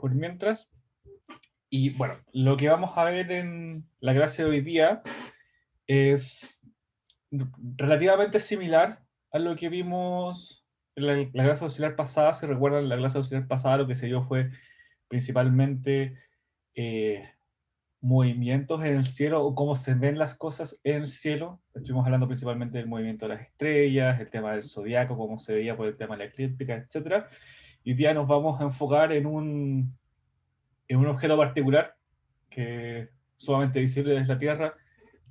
por mientras. Y bueno, lo que vamos a ver en la clase de hoy día es relativamente similar a lo que vimos en la clase auxiliar pasada. Si recuerdan, la clase auxiliar pasada lo que se vio fue principalmente eh, movimientos en el cielo o cómo se ven las cosas en el cielo. Estuvimos hablando principalmente del movimiento de las estrellas, el tema del zodiaco, cómo se veía por el tema de la eclíptica, etc. Y hoy día nos vamos a enfocar en un objeto particular que es sumamente visible desde la Tierra,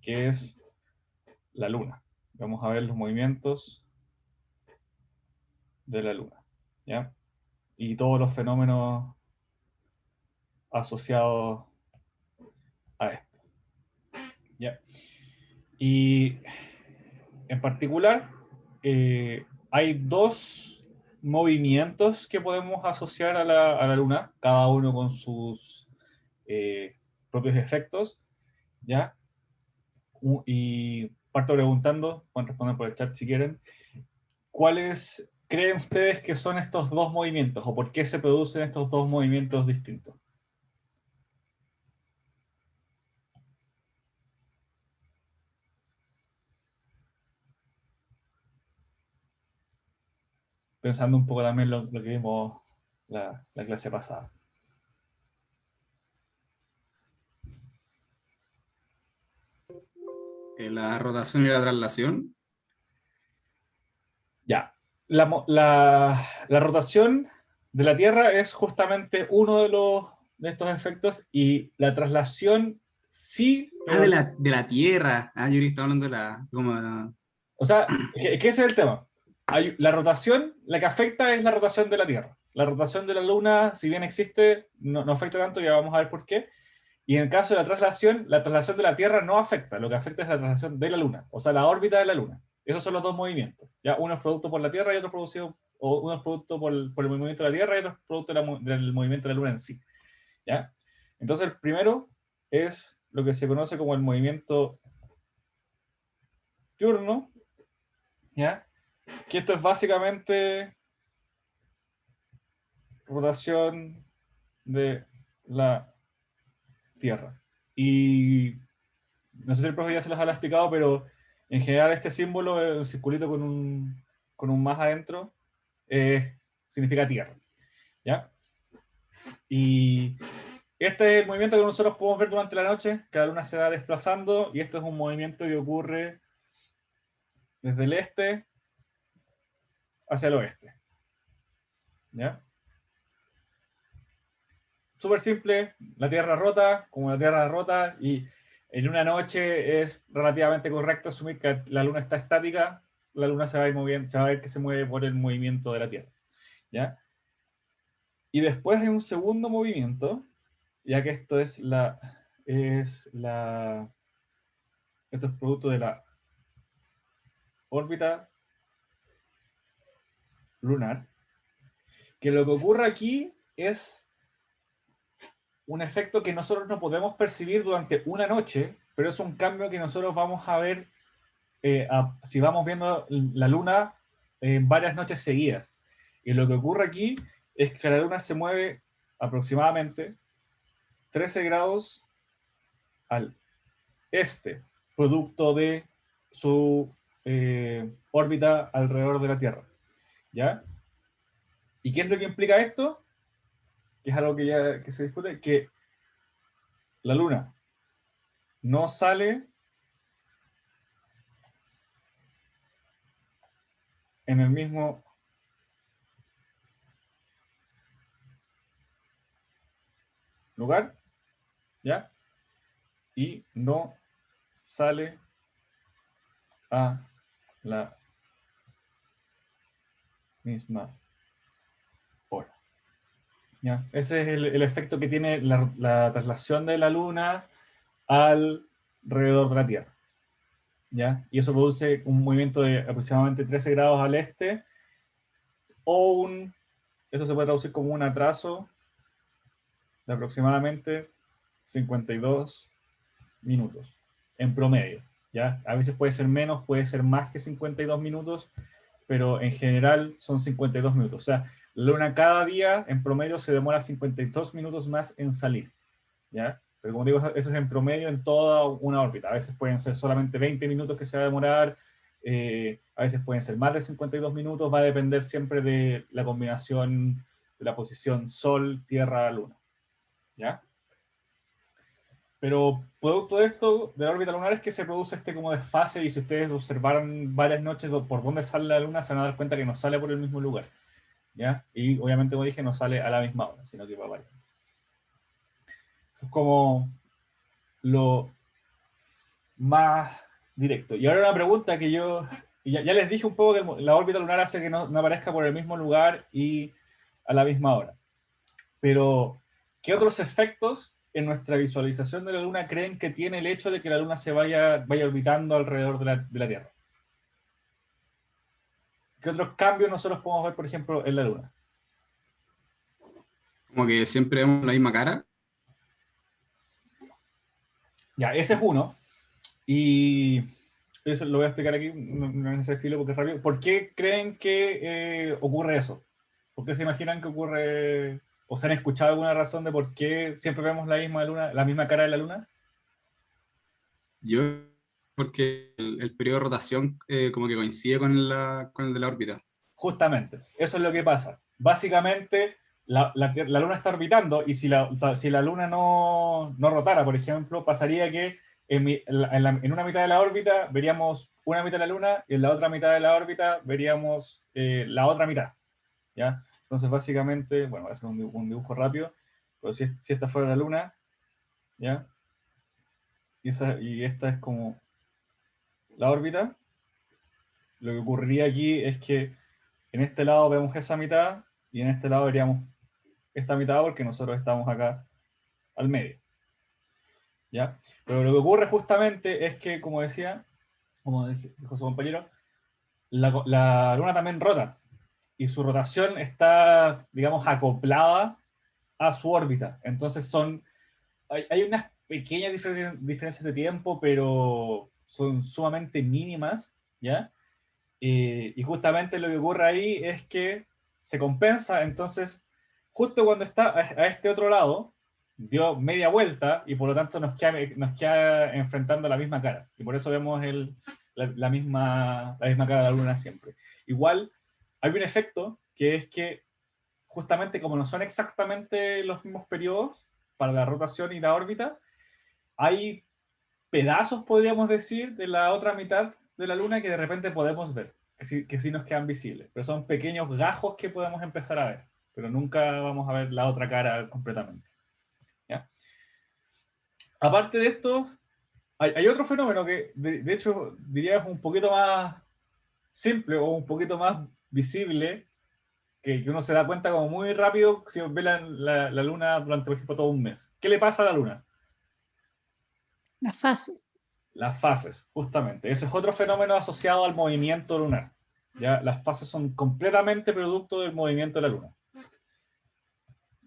que es la Luna. Vamos a ver los movimientos de la Luna, ¿ya? Y todos los fenómenos asociados a esto, ¿ya? Y en particular, hay dos movimientos que podemos asociar a la Luna, cada uno con sus propios efectos, ¿ya? Y parto preguntando, pueden responder por el chat si quieren, ¿cuáles creen ustedes que son estos dos movimientos o por qué se producen estos dos movimientos distintos? Pensando un poco también lo que vimos la clase pasada. La rotación y la traslación. Ya, la rotación de la Tierra es justamente uno de estos efectos y la traslación sí, Ah, pero... de la Tierra. Ah, yo ahorita estaba hablando de la... O sea, que ese es el tema. La rotación, la que afecta es la rotación de la Tierra. La rotación de la Luna, si bien existe, no afecta tanto, ya vamos a ver por qué. Y en el caso de la traslación de la Tierra no afecta, lo que afecta es la traslación de la Luna, o sea, la órbita de la Luna. Esos son los dos movimientos. ¿Ya? Uno es producto por la Tierra y otro producido, o uno es producto por el movimiento de la Tierra y otro es producto del movimiento de la Luna en sí. ¿Ya? Entonces, el primero es lo que se conoce como el movimiento diurno, ¿ya? Que esto es básicamente rotación de la Tierra. Y no sé si el profe ya se los habrá explicado, pero en general este símbolo, el circulito con un más adentro, significa Tierra. ¿Ya? Y este es el movimiento que nosotros podemos ver durante la noche, que la Luna se va desplazando, y este es un movimiento que ocurre desde el este hacia el oeste. ¿Ya? Súper simple, la Tierra rota, como la Tierra rota, y en una noche es relativamente correcto asumir que la Luna está estática, la Luna se va a ir moviendo, se va a ver que se mueve por el movimiento de la Tierra. ¿Ya? Y después hay un segundo movimiento, ya que esto es producto de la órbita lunar, que lo que ocurre aquí es un efecto que nosotros no podemos percibir durante una noche, pero es un cambio que nosotros vamos a ver si vamos viendo la luna en varias noches seguidas. Y lo que ocurre aquí es que la luna se mueve aproximadamente 13 grados al este, producto de su órbita alrededor de la Tierra. ¿Ya? ¿Y qué es lo que implica esto? Que es algo que se discute, que la luna no sale en el mismo lugar, ¿ya? Y no sale a la misma hora. ¿Ya? Ese es el efecto que tiene la traslación de la Luna alrededor de la Tierra. ¿Ya? Y eso produce un movimiento de aproximadamente 13 grados al este, o esto se puede traducir como un atraso de aproximadamente 52 minutos en promedio. ¿Ya? A veces puede ser menos, puede ser más que 52 minutos, pero en general son 52 minutos. O sea, La Luna cada día, en promedio, se demora 52 minutos más en salir, ¿ya? Pero como digo, eso es en promedio en toda una órbita. A veces pueden ser solamente 20 minutos que se va a demorar, a veces pueden ser más de 52 minutos, va a depender siempre de la combinación de la posición Sol, Tierra, Luna, ¿ya? Pero producto de esto, de la órbita lunar, es que se produce este como desfase, y si ustedes observaran varias noches por dónde sale la Luna, se van a dar cuenta que no sale por el mismo lugar, ¿ya? Y obviamente, como dije, no sale a la misma hora, sino que va variando. Eso es como lo más directo. Y ahora una pregunta que yo, ya les dije un poco que la órbita lunar hace que no aparezca por el mismo lugar y a la misma hora. Pero, ¿qué otros efectos en nuestra visualización de la Luna creen que tiene el hecho de que la Luna se vaya orbitando alrededor de la Tierra? ¿Qué otros cambios nosotros podemos ver, por ejemplo, en la Luna? Como que siempre vemos la misma cara. Ya, ese es uno. Y eso lo voy a explicar aquí, no es necesario escribirlo porque es rápido. ¿Por qué creen que ocurre eso? ¿Por qué se imaginan que ocurre, o se han escuchado alguna razón de por qué siempre vemos la misma luna, la misma cara de la Luna? Yo, porque el periodo de rotación como que coincide con el de la órbita. Justamente, eso es lo que pasa. Básicamente, la Luna está orbitando, y si la Luna no rotara, por ejemplo, pasaría que en una mitad de la órbita veríamos una mitad de la Luna, y en la otra mitad de la órbita veríamos la otra mitad, ¿ya? Entonces, básicamente, bueno, voy a hacer un dibujo rápido, pero si esta fuera la Luna, ¿ya? Y esta es como la órbita, lo que ocurriría aquí es que en este lado vemos esa mitad, y en este lado veríamos esta mitad, porque nosotros estamos acá al medio, ¿ya? Pero lo que ocurre justamente es que, como dijo su compañero, la Luna también rota, y su rotación está, digamos, acoplada a su órbita. Entonces hay unas pequeñas diferencias de tiempo, pero son sumamente mínimas, ¿ya? Y justamente lo que ocurre ahí es que se compensa. Entonces, justo cuando está a este otro lado, dio media vuelta, y por lo tanto nos queda enfrentando la misma cara. Y por eso vemos la misma cara de la Luna siempre. Igual, hay un efecto que es que, justamente como no son exactamente los mismos periodos para la rotación y la órbita, hay pedazos, podríamos decir, de la otra mitad de la Luna que de repente podemos ver, que sí nos quedan visibles, pero son pequeños gajos que podemos empezar a ver, pero nunca vamos a ver la otra cara completamente, ¿ya? Aparte de esto, hay otro fenómeno que, de hecho, diría es un poquito más simple o un poquito más visible, que uno se da cuenta como muy rápido si ve la Luna durante, por ejemplo, todo un mes. ¿Qué le pasa a la Luna? Las fases. Las fases, justamente. Eso es otro fenómeno asociado al movimiento lunar. ¿Ya? Las fases son completamente producto del movimiento de la Luna.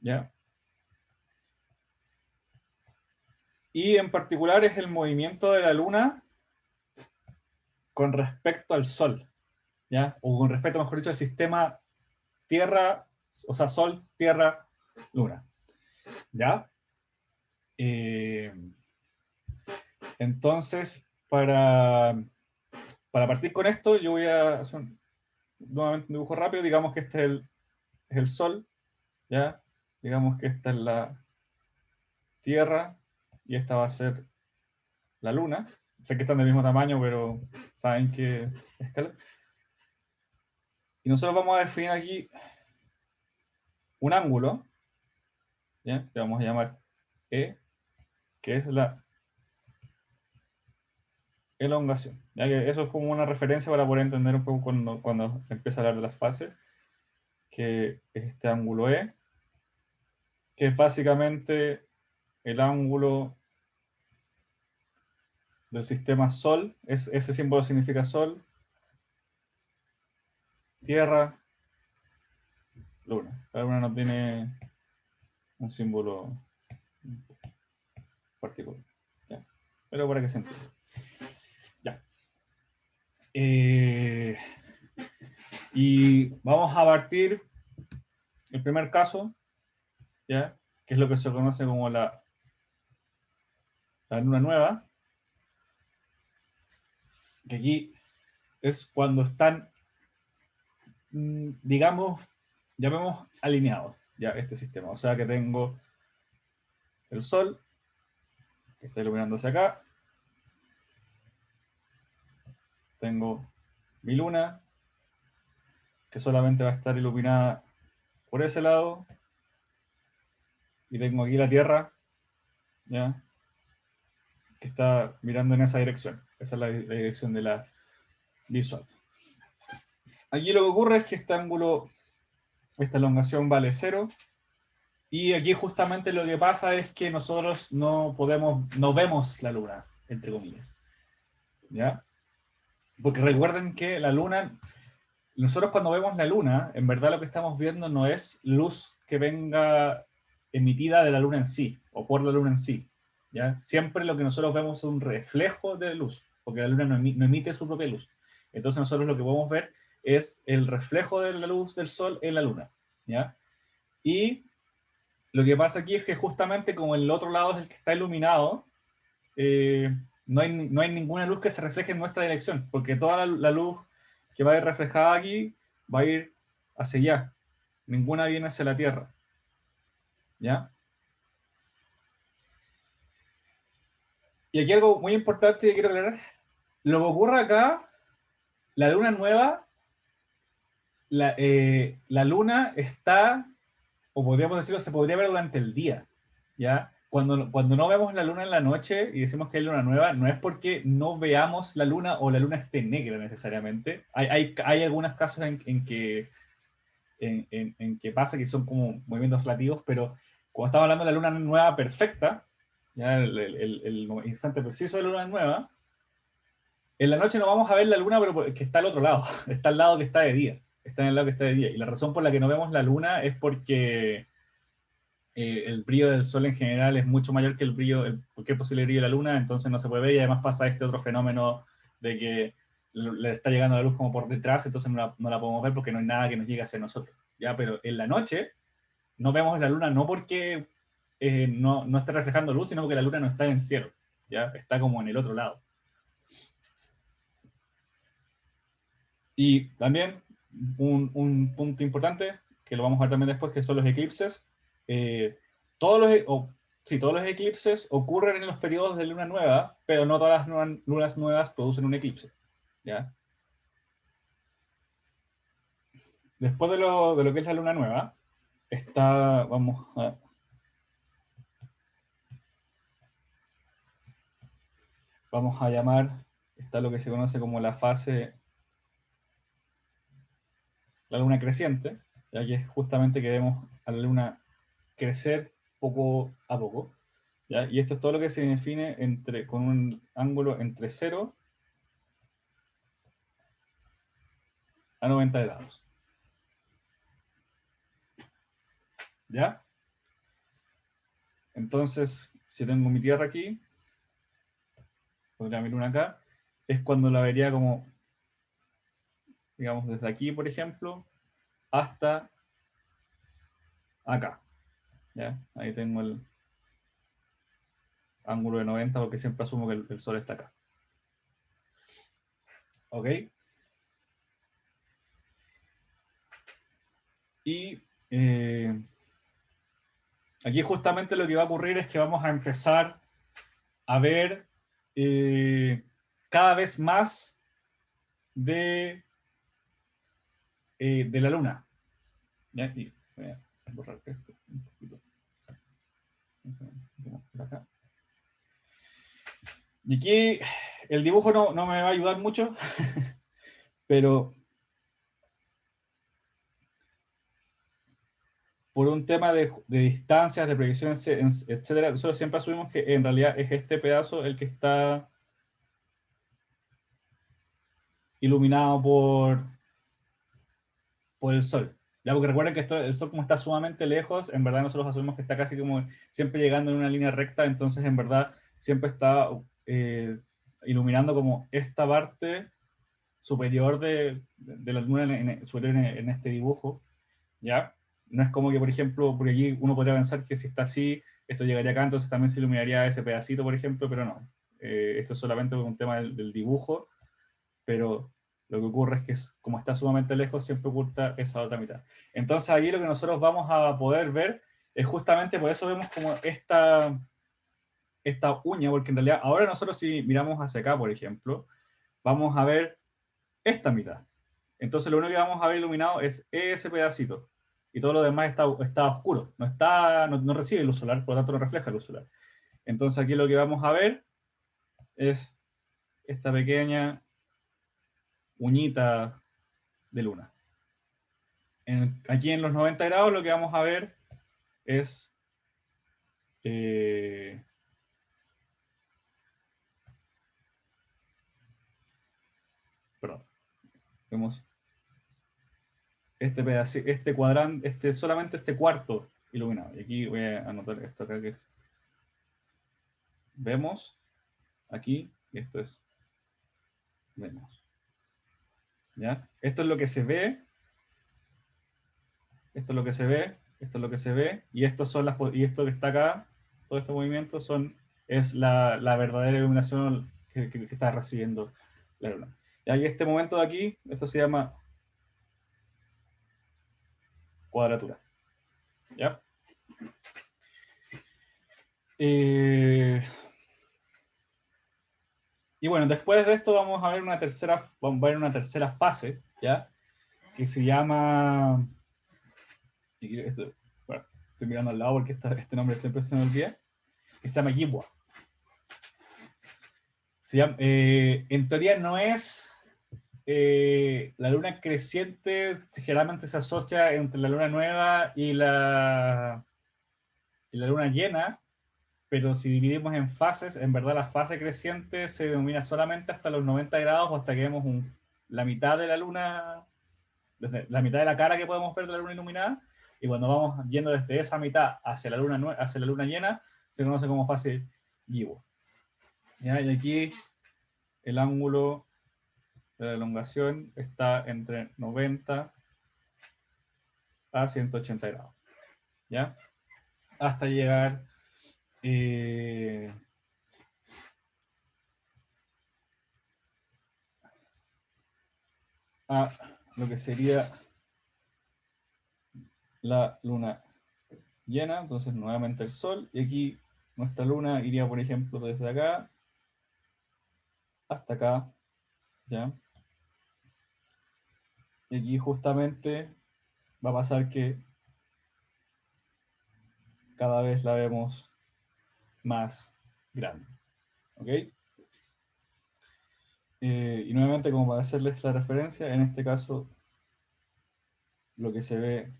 ¿Ya? Y en particular es el movimiento de la Luna con respecto al Sol, ¿ya? O con respecto, mejor dicho, al sistema Tierra, o sea, Sol, Tierra, Luna. ¿Ya? Eh, entonces, para partir con esto, yo voy a hacer nuevamente un dibujo rápido. Digamos que este es el Sol, ¿ya? Digamos que esta es la Tierra y esta va a ser la Luna. Sé que están del mismo tamaño, pero saben qué escala. Y nosotros vamos a definir aquí un ángulo, ¿ya? Que vamos a llamar E, que es la elongación. ¿Ya? Que eso es como una referencia para poder entender un poco cuando empieza a hablar de las fases, que es este ángulo E, que es básicamente el ángulo del sistema Sol. Ese símbolo significa Sol, Tierra, Luna. Cada una no tiene un símbolo particular, ¿ya? Pero para que se entienda. Ya. Y vamos a partir el primer caso, ¿ya? Que es lo que se conoce como la luna nueva, que aquí es cuando están, digamos, llamemos alineados, ya, este sistema. O sea que tengo el Sol, que está iluminando hacia acá, tengo mi luna, que solamente va a estar iluminada por ese lado, y tengo aquí la Tierra, ¿ya? Que está mirando en esa dirección. Esa es la dirección de la visual. Aquí lo que ocurre es que este ángulo, esta elongación vale 0, y aquí justamente lo que pasa es que nosotros no vemos la luna, entre comillas, ¿ya? Porque recuerden que la luna, nosotros cuando vemos la luna, en verdad lo que estamos viendo no es luz que venga emitida de la luna en sí, o por la luna en sí, ¿ya? Siempre lo que nosotros vemos es un reflejo de luz, porque la luna no emite su propia luz. Entonces nosotros lo que podemos ver es el reflejo de la luz del sol en la luna, ¿ya? Y lo que pasa aquí es que justamente como el otro lado es el que está iluminado, no hay ninguna luz que se refleje en nuestra dirección, porque toda la luz que va a ir reflejada aquí va a ir hacia allá. Ninguna viene hacia la Tierra. ¿Ya? Y aquí algo muy importante que quiero aclarar. Lo que ocurre acá, la luna nueva, la luna está, o podríamos decirlo, se podría ver durante el día. ¿Ya? Cuando no vemos la luna en la noche y decimos que hay luna nueva, no es porque no veamos la luna o la luna esté negra necesariamente. Hay algunos casos en que pasa que son como movimientos relativos, pero cuando estamos hablando de la luna nueva perfecta, ya el instante preciso de la luna nueva, en la noche no vamos a ver la luna, pero que está al otro lado, está al lado que está de día, está en el lado que está de día. Y la razón por la que no vemos la luna es porque el brillo del sol en general es mucho mayor que cualquier posible brillo de la luna, entonces no se puede ver, y además pasa este otro fenómeno de que le está llegando la luz como por detrás, entonces no la podemos ver porque no hay nada que nos llegue hacia nosotros, ¿ya? Pero en la noche no vemos la luna no porque no está reflejando luz, sino porque la luna no está en el cielo, ¿ya? Está como en el otro lado. Y también un punto importante, que lo vamos a ver también después, que son los eclipses. Todos los eclipses ocurren en los periodos de luna nueva, pero no todas las lunas nuevas producen un eclipse, ¿ya? Después de lo que es la luna nueva, vamos a llamar, está lo que se conoce como la luna creciente, ya que es justamente que vemos a la luna crecer poco a poco, ¿ya? Y esto es todo lo que se define con un ángulo entre 0 a 90 grados. ¿Ya? Entonces, si tengo mi Tierra aquí, pondría mi luna acá, es cuando la vería como, digamos, desde aquí, por ejemplo, hasta acá. ¿Ya? Ahí tengo el ángulo de 90 porque siempre asumo que el Sol está acá. ¿Ok? Y aquí justamente lo que va a ocurrir es que vamos a empezar a ver cada vez más de la luna. ¿Ya? Y voy a borrar esto un poquito. Acá. Y aquí el dibujo no me va a ayudar mucho, pero por un tema de distancias, de proyecciones, etcétera, nosotros siempre asumimos que en realidad es este pedazo el que está iluminado por el sol. Ya, porque recuerden que el sol, como está sumamente lejos, en verdad nosotros asumimos que está casi como siempre llegando en una línea recta, entonces en verdad siempre está iluminando como esta parte superior de la luna superior en este dibujo, ¿ya? No es como que, por ejemplo, porque aquí uno podría pensar que si está así, esto llegaría acá, entonces también se iluminaría ese pedacito, por ejemplo, pero no. Esto es solamente un tema del dibujo, pero lo que ocurre es que como está sumamente lejos, siempre oculta esa otra mitad. Entonces ahí lo que nosotros vamos a poder ver es justamente, por eso vemos como esta uña, porque en realidad ahora nosotros si miramos hacia acá, por ejemplo, vamos a ver esta mitad. Entonces lo único que vamos a ver iluminado es ese pedacito. Y todo lo demás está oscuro. No recibe luz solar, por lo tanto no refleja luz solar. Entonces aquí lo que vamos a ver es esta pequeña uñita de luna. Aquí en los 90 grados lo que vamos a ver es perdón, vemos este pedacito, este cuadrante, solamente este cuarto iluminado. Y aquí voy a anotar esto acá que vemos aquí, y esto es vemos. ¿Ya? Esto es lo que se ve, esto es lo que se ve, esto es lo que se ve, y y esto que está acá, todo este movimiento es la verdadera iluminación que está recibiendo la luna. Y ahí este momento de aquí, esto se llama cuadratura. ¿Ya? Y bueno, después de esto vamos a ver una tercera fase, ¿ya? Que se llama... bueno, estoy mirando al lado porque este nombre siempre se me olvida. Que se llama Yibwa. En teoría no es la luna creciente, generalmente se asocia entre la luna nueva y la luna llena, pero si dividimos en fases, en verdad la fase creciente se denomina solamente hasta los 90 grados o hasta que vemos la mitad de la luna, desde la mitad de la cara que podemos ver de la luna iluminada, y cuando vamos yendo desde esa mitad hacia hacia la luna llena, se conoce como fase Gibbs. Y aquí el ángulo de la elongación está entre 90 a 180 grados, ¿ya? Hasta llegar a lo que sería la luna llena, entonces nuevamente el Sol, y aquí nuestra luna iría, por ejemplo, desde acá hasta acá, ¿ya? Y aquí justamente va a pasar que cada vez la vemos más grande, ¿ok? Y nuevamente, como para hacerles la referencia, en este caso lo que se ve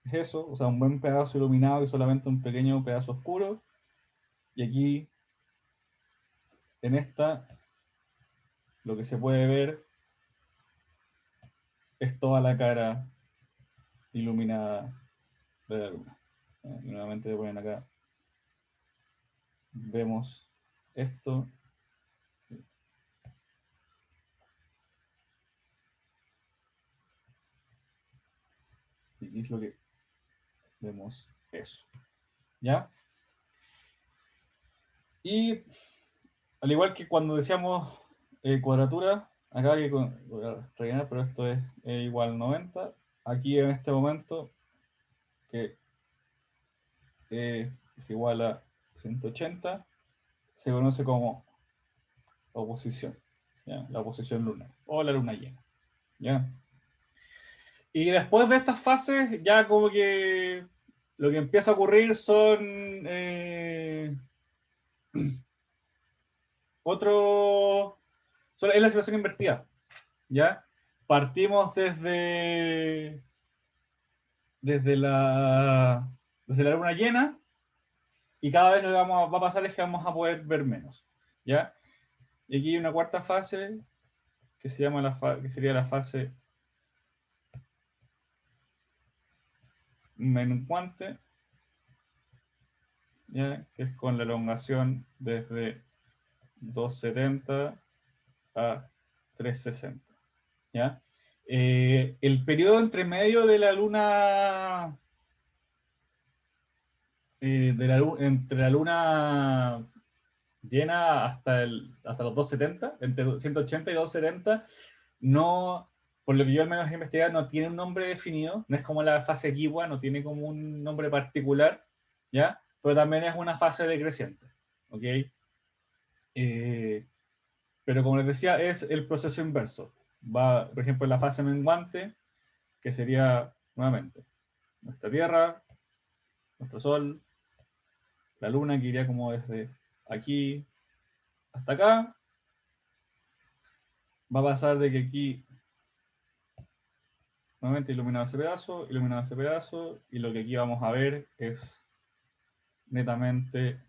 es eso, o sea, un buen pedazo iluminado y solamente un pequeño pedazo oscuro. Y aquí, en esta, lo que se puede ver es toda la cara iluminada de la luna. Y nuevamente le ponen acá, vemos esto. Y aquí es lo que vemos eso. ¿Ya? Y al igual que cuando decíamos cuadratura, acá hay que voy a rellenar, pero esto es igual 90. Aquí en este momento, que es igual a 180, se conoce como oposición, ¿ya? La oposición lunar o la luna llena. ¿Ya? Y después de estas fases, ya como que lo que empieza a ocurrir son otro. Es la situación invertida. ¿Ya? Partimos desde la luna llena y cada vez lo que va a pasar es que vamos a poder ver menos. ¿Ya? Y aquí hay una cuarta fase que se llama que sería la fase menguante, ¿ya? Que es con la elongación desde 270 a 360. ¿Ya? El periodo entre medio de la luna, entre la luna llena hasta los 270, entre 180 y 270, no, por lo que yo al menos he investigado, no tiene un nombre definido, no es como la fase Kiwa, no tiene como un nombre particular, ¿ya? Pero también es una fase decreciente, ¿ok? Pero como les decía, es el proceso inverso. Va, por ejemplo, en la fase menguante, que sería, nuevamente, nuestra Tierra, nuestro Sol, la Luna, que iría como desde aquí hasta acá. Va a pasar de que aquí, nuevamente, iluminado ese pedazo, y lo que aquí vamos a ver es netamente,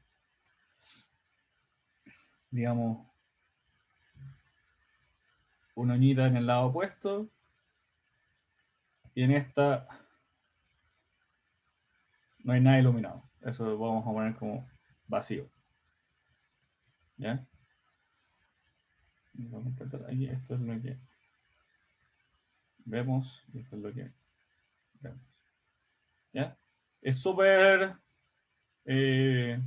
digamos, una uñita en el lado opuesto, y en esta no hay nada iluminado. Eso lo vamos a poner como vacío. ¿Ya? Vamos a intentar aquí, esto es lo que vemos, y esto es lo que vemos. ¿Ya? Es súper... es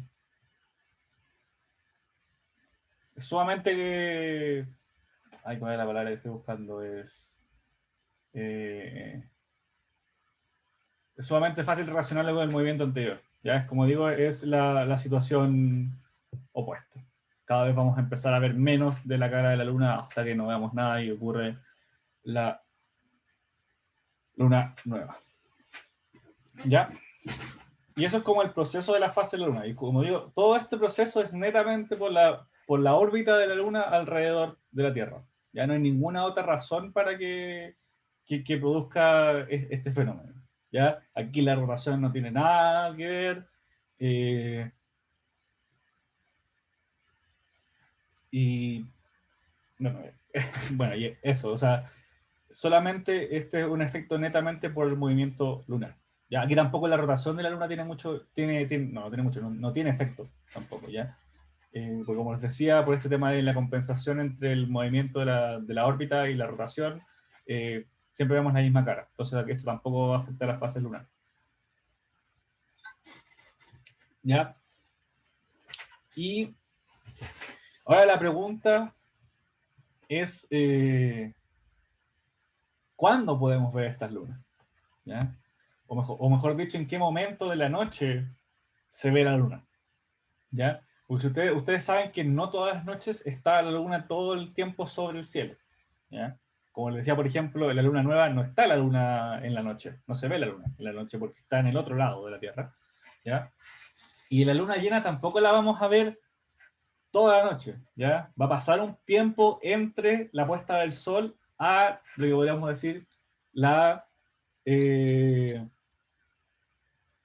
sumamente... Ay, ¿cuál es la palabra que estoy buscando? Es sumamente fácil relacionarlo con el movimiento anterior. ¿Ya? Es como digo, es la situación opuesta. Cada vez vamos a empezar a ver menos de la cara de la luna hasta que no veamos nada y ocurre la luna nueva. ¿Ya? Y eso es como el proceso de la fase de la luna. Y como digo, todo este proceso es netamente por la órbita de la luna alrededor de la Tierra. Ya no hay ninguna otra razón para que produzca este fenómeno. ¿Ya? Aquí la rotación no tiene nada que ver. Y bueno, bueno, y eso, o sea, solamente este es un efecto netamente por el movimiento lunar. Ya, aquí tampoco la rotación de la luna tiene mucho, no tiene efecto tampoco, ¿ya? Porque como les decía, por este tema de la compensación entre el movimiento de la órbita y la rotación, siempre vemos la misma cara. Entonces esto tampoco va a afectar las fases lunares. ¿Ya? Y ahora la pregunta es, ¿cuándo podemos ver estas lunas? ¿Ya? O mejor dicho, ¿en qué momento de la noche se ve la luna? ¿Ya? Porque ustedes saben que no todas las noches está la luna todo el tiempo sobre el cielo. ¿Ya? Como les decía, por ejemplo, en la luna nueva no está la luna en la noche, no se ve la luna en la noche porque está en el otro lado de la Tierra. ¿Ya? Y la luna llena tampoco la vamos a ver toda la noche. ¿Ya? Va a pasar un tiempo entre la puesta del sol a lo que podríamos decir la, eh,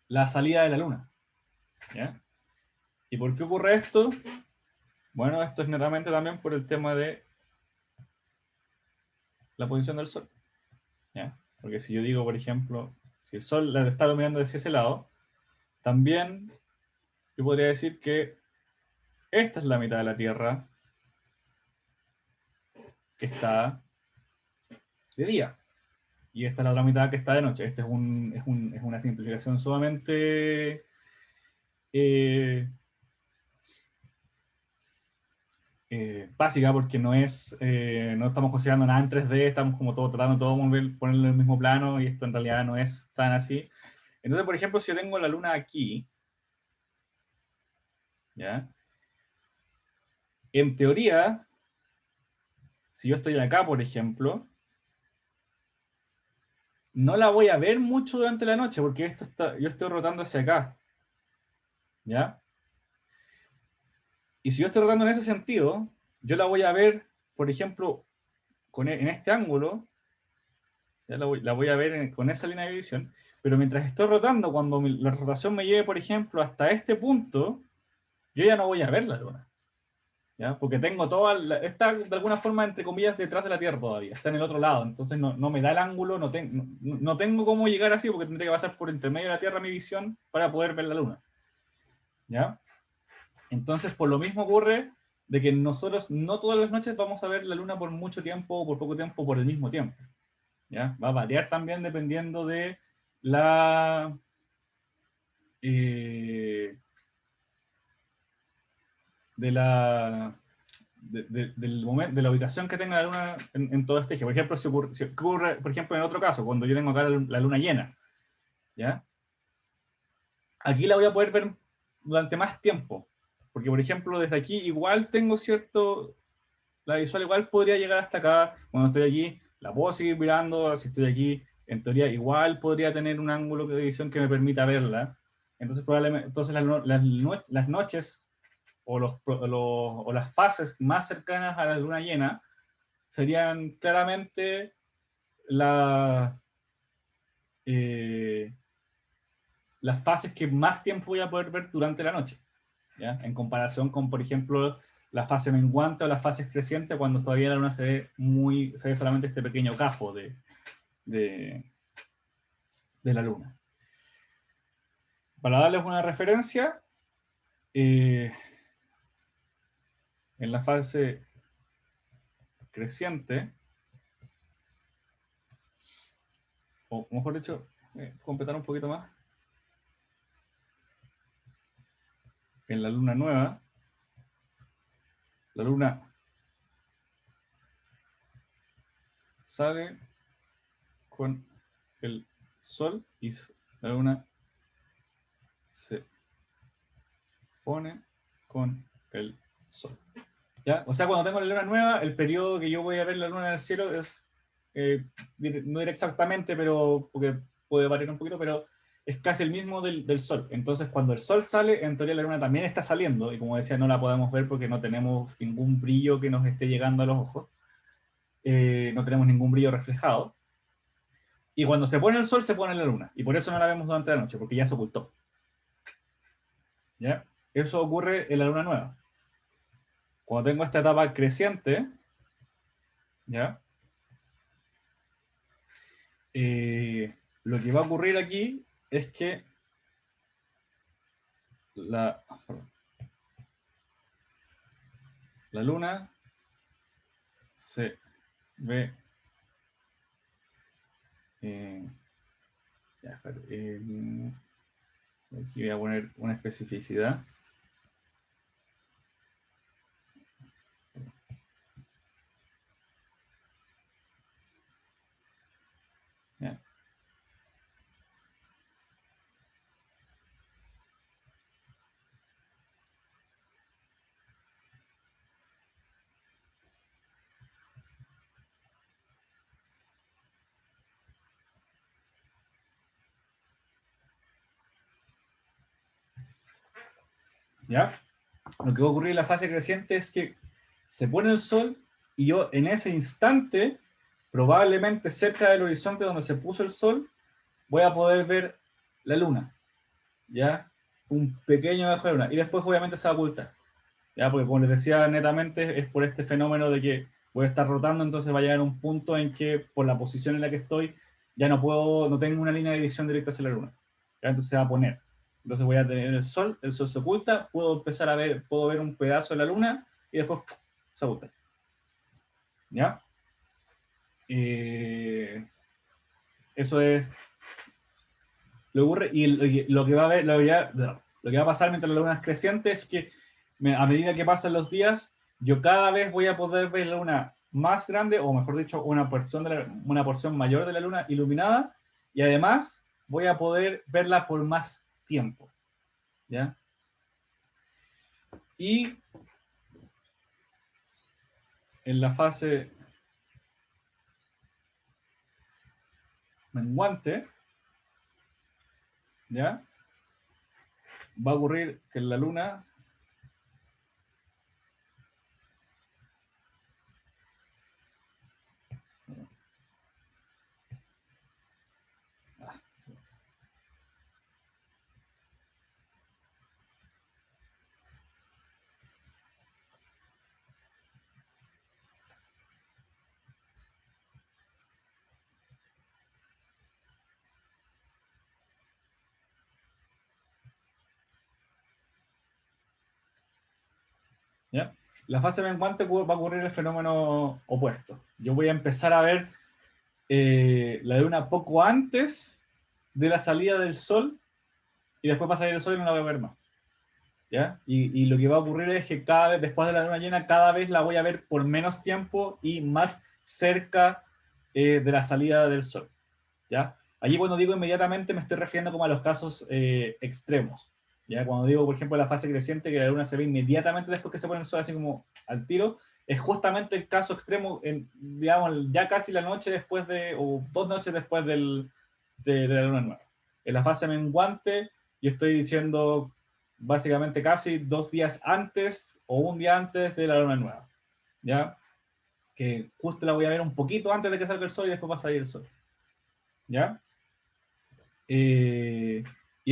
la salida de la luna. ¿Ya? ¿Y por qué ocurre esto? Bueno, esto es netamente también por el tema de la posición del Sol. ¿Ya? Porque si yo digo, por ejemplo, si el Sol la está iluminando desde ese lado, también yo podría decir que esta es la mitad de la Tierra que está de día. Y esta es la otra mitad que está de noche. Esta es una simplificación sumamente básica porque no estamos considerando nada en 3D, estamos como tratando todo ponerlo en el mismo plano y esto en realidad no es tan así. Entonces, por ejemplo, si yo tengo la luna aquí, ¿ya? En teoría, si yo estoy acá, por ejemplo, no la voy a ver mucho durante la noche porque yo estoy rotando hacia acá, ¿ya? Y si yo estoy rotando en ese sentido, yo la voy a ver, por ejemplo, en este ángulo, ya la voy a ver con esa línea de visión, pero mientras estoy rotando, cuando la rotación me lleve, por ejemplo, hasta este punto, yo ya no voy a ver la luna. ¿Ya? Porque tengo está de alguna forma, entre comillas, detrás de la Tierra todavía, está en el otro lado, entonces no me da el ángulo, no tengo cómo llegar así porque tendría que pasar por entre medio de la Tierra mi visión para poder ver la Luna. ¿Ya? Entonces, por lo mismo ocurre de que nosotros no todas las noches vamos a ver la Luna por mucho tiempo o por poco tiempo por el mismo tiempo. ¿ya? Va a variar también dependiendo de la... de la del momento, de la ubicación que tenga la luna en todo este eje. Por ejemplo, si ocurre, por ejemplo, en otro caso, cuando yo tengo acá la luna llena, ¿ya? Aquí la voy a poder ver durante más tiempo, porque, por ejemplo, desde aquí igual tengo cierto, la visual igual podría llegar hasta acá, cuando estoy aquí, la puedo seguir mirando, si estoy aquí, en teoría igual podría tener un ángulo de visión que me permita verla, entonces probablemente, entonces las noches o las fases más cercanas a la luna llena serían claramente la, eh, las fases que más tiempo voy a poder ver durante la noche, ¿ya? En comparación con, por ejemplo, la fase menguante o las fases crecientes, cuando todavía la luna se ve solamente este pequeño cajo de, de la luna. Para darles una referencia, en la fase creciente, o mejor dicho, completar un poquito más, en la luna nueva, la luna sale con el sol y la luna se pone con el sol. ¿Ya? O sea, cuando tengo la luna nueva, el periodo que yo voy a ver la luna en el cielo es, no diré exactamente, pero porque puede variar un poquito, pero es casi el mismo del sol. Entonces, cuando el sol sale, en teoría la luna también está saliendo, y como decía, no la podemos ver porque no tenemos ningún brillo que nos esté llegando a los ojos. No tenemos ningún brillo reflejado. Y cuando se pone el sol, se pone la luna. Y por eso no la vemos durante la noche, porque ya se ocultó. ¿Ya? Eso ocurre en la luna nueva. Cuando tengo esta etapa creciente, ¿ya? Lo que va a ocurrir aquí es que la, la luna se ve... ya, aquí voy a poner una especificidad. ¿Ya? ¿Ya? Lo que va a ocurrir en la fase creciente es que se pone el sol y yo en ese instante, probablemente cerca del horizonte donde se puso el sol, voy a poder ver la luna, ¿ya? Un pequeño dejo de luna. Y después obviamente se va a ocultar, ¿ya? Porque como les decía, netamente es por este fenómeno de que voy a estar rotando, entonces va a llegar un punto en que por la posición en la que estoy, ya no tengo una línea de visión directa hacia la luna. ¿Ya? Entonces se va a poner. Entonces voy a tener el sol se oculta, puedo ver un pedazo de la luna y después se oculta. ¿Ya? Eso es lo que ocurre y lo que va a ver, lo que va a pasar mientras la luna es creciente es que a medida que pasan los días, yo cada vez voy a poder ver la luna más grande, o mejor dicho, una porción mayor de la luna iluminada, y además voy a poder verla por más tiempo. ¿Ya? Y en la fase menguante, ¿ya? Va a ocurrir que la luna ¿ya? La fase menguante va a ocurrir el fenómeno opuesto. Yo voy a empezar a ver la luna poco antes de la salida del sol, y después va a salir el sol y no la voy a ver más. ¿Ya? Y lo que va a ocurrir es que cada vez, después de la luna llena, cada vez la voy a ver por menos tiempo y más cerca de la salida del sol. ¿Ya? Allí cuando digo inmediatamente me estoy refiriendo como a los casos extremos. ¿Ya? Cuando digo, por ejemplo, la fase creciente, que la luna se ve inmediatamente después que se pone el sol, así como al tiro, es justamente el caso extremo, digamos, ya casi la noche después de, o 2 noches después de la luna nueva. En la fase menguante, yo estoy diciendo básicamente casi 2 días antes o 1 día antes de la luna nueva. ¿Ya? Que justo la voy a ver un poquito antes de que salga el sol y después va a salir el sol. ¿Ya? Y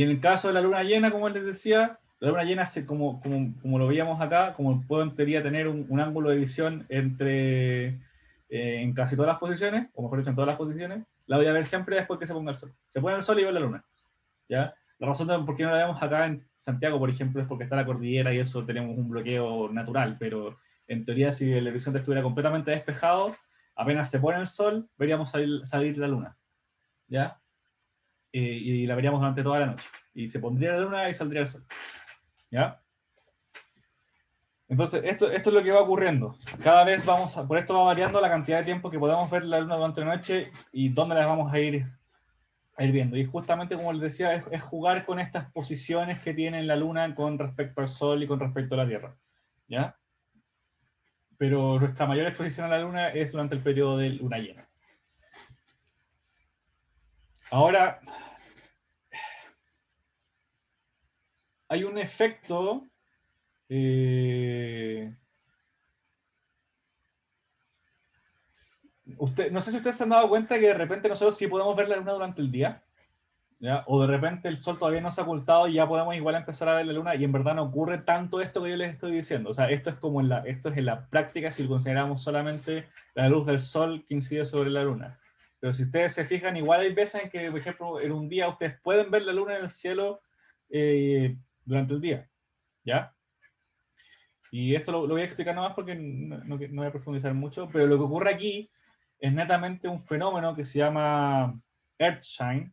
en el caso de la luna llena, como les decía, la luna llena, como lo veíamos acá, como puedo en teoría tener un ángulo de visión entre en casi todas las posiciones, o mejor dicho, en todas las posiciones, la voy a ver siempre después que se ponga el sol. Se pone el sol y veo la luna. ¿Ya? La razón de por qué no la vemos acá en Santiago, por ejemplo, es porque está la cordillera y eso tenemos un bloqueo natural, pero en teoría si el horizonte estuviera completamente despejado, apenas se pone el sol, veríamos salir la luna. ¿Ya? Y la veríamos durante toda la noche. Y se pondría la luna y saldría el sol. ¿Ya? Entonces, esto es lo que va ocurriendo. Cada vez por esto va variando la cantidad de tiempo que podemos ver la luna durante la noche y dónde las vamos a ir viendo. Y justamente, como les decía, es jugar con estas posiciones que tiene la luna con respecto al sol y con respecto a la Tierra. ¿Ya? Pero nuestra mayor exposición a la luna es durante el periodo de luna llena. Ahora, hay un efecto no sé si ustedes se han dado cuenta que de repente nosotros sí podemos ver la luna durante el día, ¿ya? O de repente el sol todavía no se ha ocultado y ya podemos igual empezar a ver la luna y en verdad no ocurre tanto esto que yo les estoy diciendo. O sea, esto es en la práctica si lo consideramos solamente la luz del sol que incide sobre la luna. Pero si ustedes se fijan, igual hay veces en que, por ejemplo, en un día ustedes pueden ver la luna en el cielo durante el día, ¿ya? Y esto lo voy a explicar nomás porque no voy a profundizar mucho, pero lo que ocurre aquí es netamente un fenómeno que se llama Earthshine,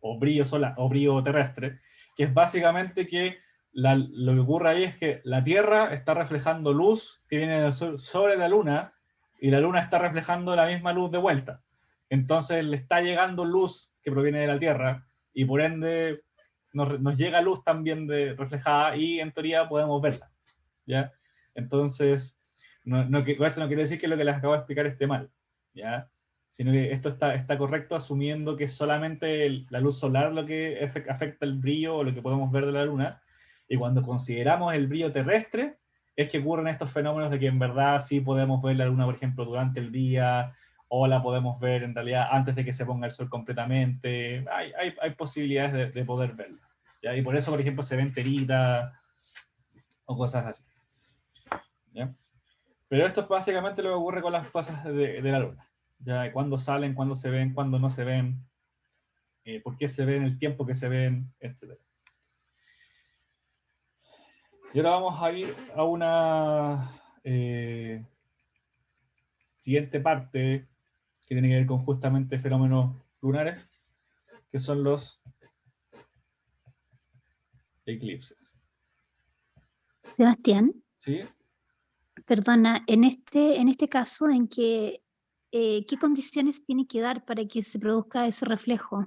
o brillo solar, o brillo terrestre, que es básicamente que lo que ocurre ahí es que la Tierra está reflejando luz que viene del sol sobre la Luna, y la Luna está reflejando la misma luz de vuelta. Entonces le está llegando luz que proviene de la Tierra, y por ende nos llega luz también reflejada, y en teoría podemos verla. ¿Ya? Entonces, esto no quiere decir que lo que les acabo de explicar esté mal, ¿ya? Sino que esto está correcto asumiendo que es solamente la luz solar lo que afecta el brillo o lo que podemos ver de la luna, y cuando consideramos el brillo terrestre, es que ocurren estos fenómenos de que en verdad sí podemos ver la luna, por ejemplo, durante el día, o la podemos ver en realidad antes de que se ponga el sol completamente. Hay posibilidades de poder verla, ¿ya? Y por eso, por ejemplo, se ve enterita o cosas así. ¿Ya? Pero esto es básicamente lo que ocurre con las fases de la luna. ¿Ya? Cuándo salen, cuándo se ven, cuándo no se ven, por qué se ven, el tiempo que se ven, etc. Y ahora vamos a ir a una siguiente parte que tiene que ver con justamente fenómenos lunares, que son los eclipses. Sebastián, ¿Sí? perdona, en este caso, ¿qué condiciones tiene que dar para que se produzca ese reflejo?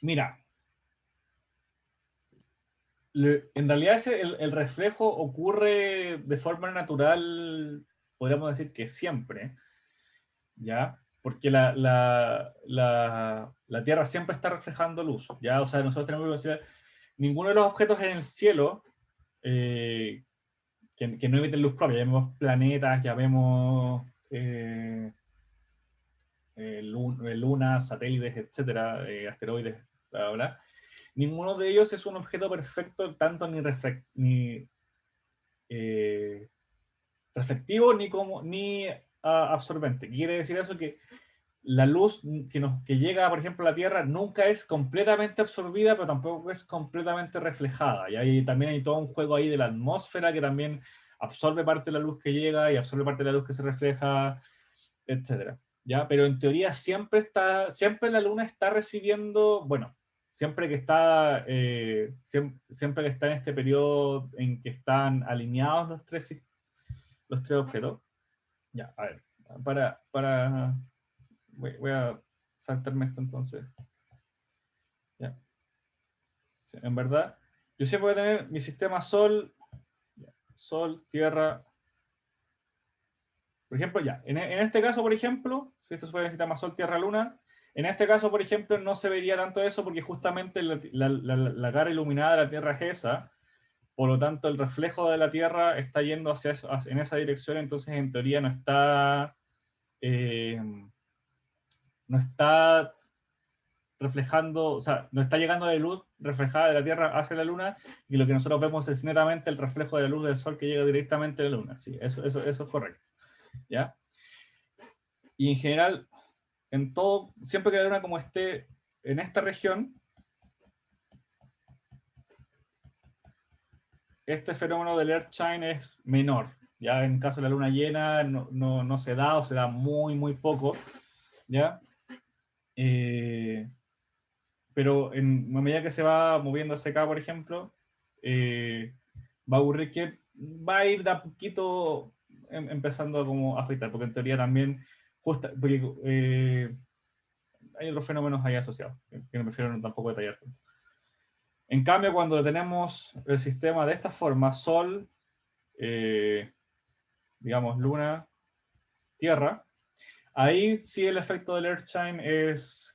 Mira, en realidad el reflejo ocurre de forma natural, podríamos decir que siempre, ¿ya? Porque la Tierra siempre está reflejando luz, ¿ya? O sea, nosotros tenemos que considerar, ninguno de los objetos en el cielo que no emiten luz propia, ya vemos planetas, ya vemos lunas, satélites, etcétera, asteroides, bla, bla, bla. Ninguno de ellos es un objeto perfecto, tanto ni reflectivo ni absorbente. Quiere decir eso que la luz que llega, por ejemplo, a la Tierra nunca es completamente absorbida, pero tampoco es completamente reflejada. Y también hay todo un juego ahí de la atmósfera que también absorbe parte de la luz que llega y absorbe parte de la luz que se refleja, etcétera, ¿ya? Pero en teoría siempre la luna está recibiendo, bueno, siempre que está, siempre que está en este periodo en que están alineados los tres objetos. Ya, a ver, voy a saltarme esto entonces. Ya. Sí, en verdad, yo siempre voy a tener mi sistema Sol, Sol, Tierra. Por ejemplo, ya, en este caso, por ejemplo, si esto fuera el sistema Sol, Tierra, Luna, en este caso, por ejemplo, no se vería tanto eso porque justamente la cara iluminada de la Tierra es esa, por lo tanto el reflejo de la Tierra está yendo en esa dirección, entonces en teoría no está reflejando, o sea, no está llegando la luz reflejada de la Tierra hacia la Luna, y lo que nosotros vemos es netamente el reflejo de la luz del Sol que llega directamente a la Luna. Sí, eso es correcto. ¿Ya? Y en general, siempre que la Luna como esté en esta región, este fenómeno del Earthshine es menor. Ya en caso de la Luna llena no se da, o se da muy, muy poco. ¿Ya? Pero en a medida que se va moviendo hacia acá, por ejemplo, va a ocurrir que va a ir de a poquito empezando a como afectar, porque en teoría también, porque hay otros fenómenos ahí asociados, que no prefiero tampoco detallar. En cambio, cuando tenemos el sistema de esta forma, Sol, digamos, Luna, Tierra, ahí sí el efecto del Earthshine es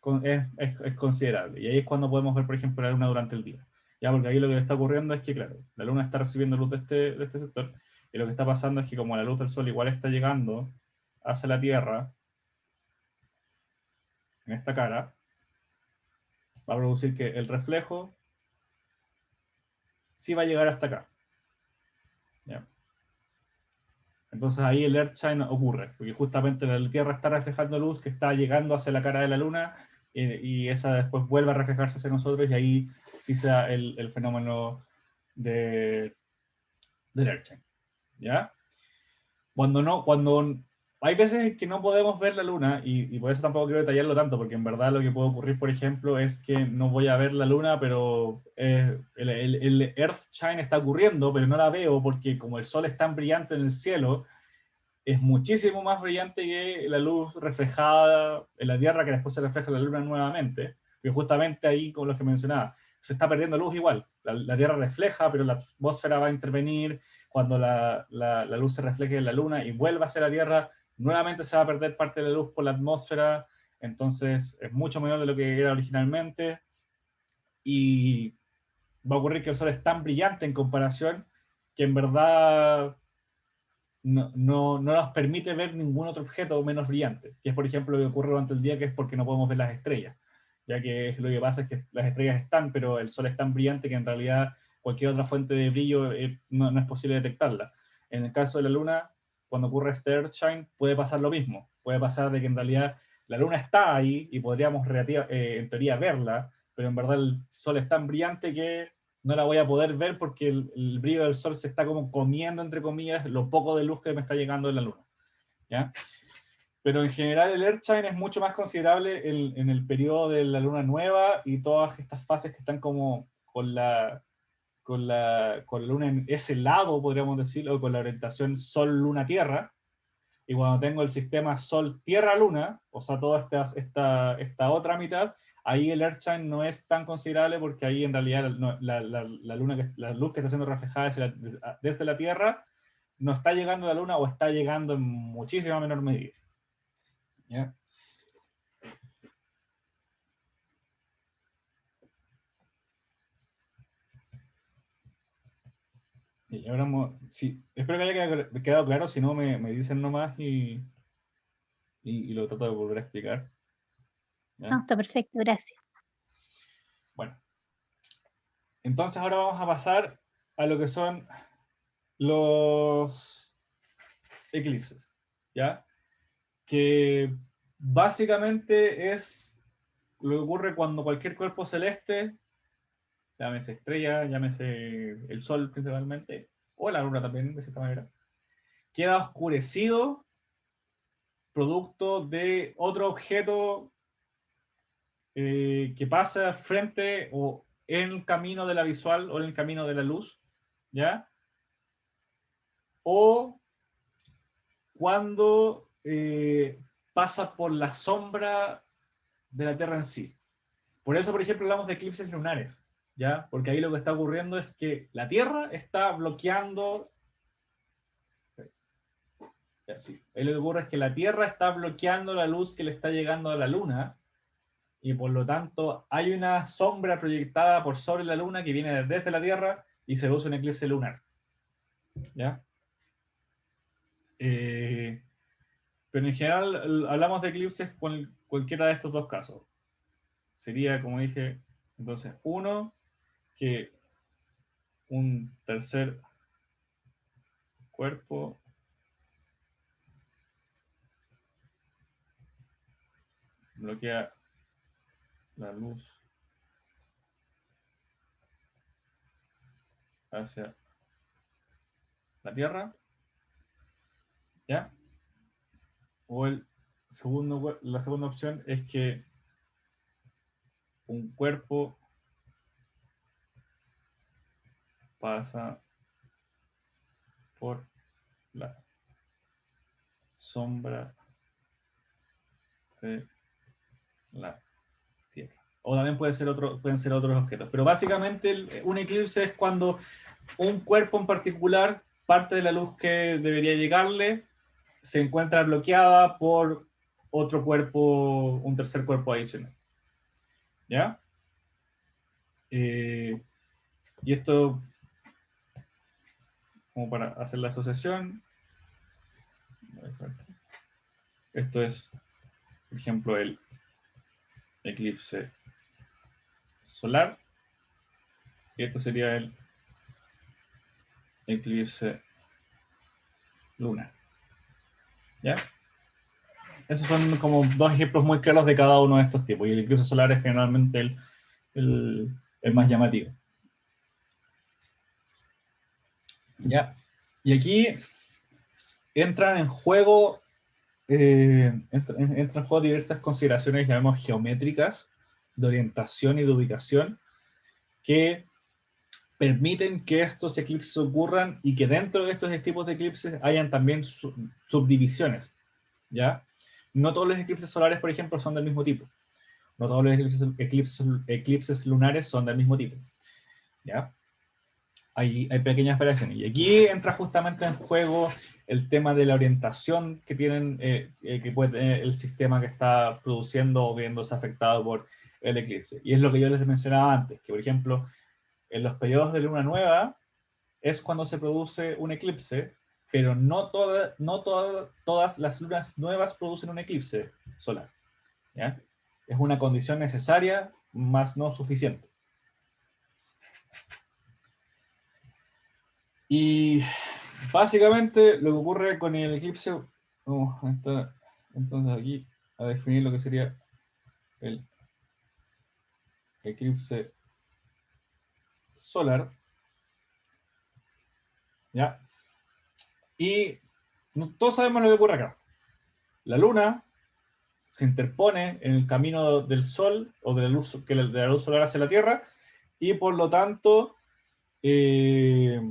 considerable. Y ahí es cuando podemos ver, por ejemplo, la Luna durante el día. Ya, porque ahí lo que está ocurriendo es que, claro, la Luna está recibiendo luz de este sector, y lo que está pasando es que como la luz del Sol igual está llegando hacia la Tierra, en esta cara, va a producir que el reflejo sí va a llegar hasta acá. ¿Ya? Entonces ahí el Earthshine ocurre, porque justamente la Tierra está reflejando luz que está llegando hacia la cara de la Luna, y esa después vuelve a reflejarse hacia nosotros, y ahí sí se da el fenómeno del Earthshine. ¿Ya? Cuando hay veces que no podemos ver la Luna, y por eso tampoco quiero detallarlo tanto, porque en verdad lo que puede ocurrir, por ejemplo, es que no voy a ver la Luna, pero el Earthshine está ocurriendo, pero no la veo porque como el Sol es tan brillante en el cielo, es muchísimo más brillante que la luz reflejada en la Tierra, que después se refleja en la Luna nuevamente, y justamente ahí, con lo que mencionaba, se está perdiendo luz igual. La Tierra refleja, pero la atmósfera va a intervenir. Cuando la luz se refleje en la Luna y vuelva hacia la Tierra, nuevamente se va a perder parte de la luz por la atmósfera, entonces es mucho menor de lo que era originalmente, y va a ocurrir que el Sol es tan brillante en comparación que en verdad no nos permite ver ningún otro objeto menos brillante, que es por ejemplo lo que ocurre durante el día, que es porque no podemos ver las estrellas, ya que lo que pasa es que las estrellas están, pero el Sol es tan brillante que en realidad cualquier otra fuente de brillo no es posible detectarla. En el caso de la Luna, cuando ocurre este Earthshine, puede pasar lo mismo, puede pasar de que en realidad la Luna está ahí y podríamos en teoría verla, pero en verdad el Sol es tan brillante que no la voy a poder ver porque el brillo del Sol se está como comiendo, entre comillas, lo poco de luz que me está llegando de la Luna. ¿Ya? Pero en general el Earthshine es mucho más considerable en el periodo de la Luna nueva y todas estas fases que están como con la Luna en ese lado, podríamos decirlo, con la orientación Sol-Luna-Tierra. Y cuando tengo el sistema Sol-Tierra-Luna, o sea, toda esta otra mitad, ahí el Earthshine no es tan considerable porque ahí en realidad la luz que está siendo reflejada desde la Tierra no está llegando a la Luna, o está llegando en muchísima menor medida. ¿Ya? Y ahora, sí, espero que haya quedado claro, si no me dicen nomás y lo trato de volver a explicar. ¿Ya? No, está perfecto, gracias. Bueno, entonces ahora vamos a pasar a lo que son los eclipses, ¿ya? Que básicamente es lo que ocurre cuando cualquier cuerpo celeste, llámese estrella, llámese el Sol principalmente, o la Luna también, de cierta manera, queda oscurecido producto de otro objeto que pasa frente o en el camino de la visual o en el camino de la luz, ¿ya? O cuando pasa por la sombra de la Tierra en sí. Por eso, por ejemplo, hablamos de eclipses lunares, ¿ya? Porque ahí lo que está ocurriendo es que la Tierra está bloqueando... Sí. Ahí lo que ocurre es que la Tierra está bloqueando la luz que le está llegando a la Luna, y por lo tanto hay una sombra proyectada por sobre la Luna que viene desde la Tierra y se produce un eclipse lunar, ¿ya? Pero en general hablamos de eclipses con cualquiera de estos dos casos. Sería, como dije, entonces, uno, que un tercer cuerpo bloquea la luz hacia la Tierra, ¿ya? O la segunda opción es que un cuerpo pasa por la sombra de la Tierra. O también pueden ser otros objetos. Pero básicamente un eclipse es cuando un cuerpo en particular, parte de la luz que debería llegarle, se encuentra bloqueada por otro cuerpo, un tercer cuerpo adicional. ¿Ya? Y esto, como para hacer la asociación, esto es, por ejemplo, el eclipse solar, y esto sería el eclipse lunar. ¿Ya? Esos son como dos ejemplos muy claros de cada uno de estos tipos, y el eclipse solar es generalmente el más llamativo. ¿Ya? Y aquí entran en juego diversas consideraciones, llamamos geométricas, de orientación y de ubicación, que permiten que estos eclipses ocurran y que dentro de estos tipos de eclipses hayan también subdivisiones, ¿ya? No todos los eclipses solares, por ejemplo, son del mismo tipo. No todos los eclipses lunares son del mismo tipo, ¿ya? Hay pequeñas variaciones. Y aquí entra justamente en juego el tema de la orientación que tienen, que puede tener el sistema que está produciendo o viéndose afectado por el eclipse. Y es lo que yo les mencionaba antes, que por ejemplo, en los periodos de luna nueva es cuando se produce un eclipse, pero no todas las lunas nuevas producen un eclipse solar, ¿ya? Es una condición necesaria, más no suficiente. Y básicamente lo que ocurre con el eclipse, entonces aquí a definir lo que sería el eclipse solar, ¿ya? Y todos sabemos lo que ocurre acá. La luna se interpone en el camino del sol o de la luz solar hacia la Tierra, y por lo tanto se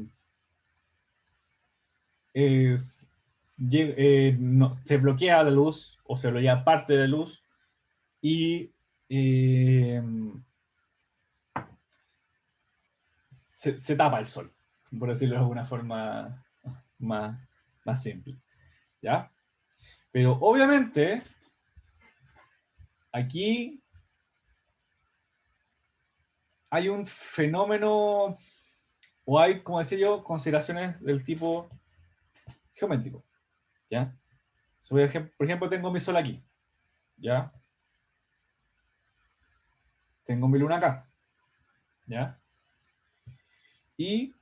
bloquea la luz o se bloquea parte de la luz y se tapa el sol, por decirlo de alguna forma más simple, ¿ya? Pero obviamente aquí hay un fenómeno, o hay, como decía yo, consideraciones del tipo geométrico, ¿ya? Por ejemplo, tengo mi sol aquí, ¿ya? Tengo mi luna acá, ¿ya? Y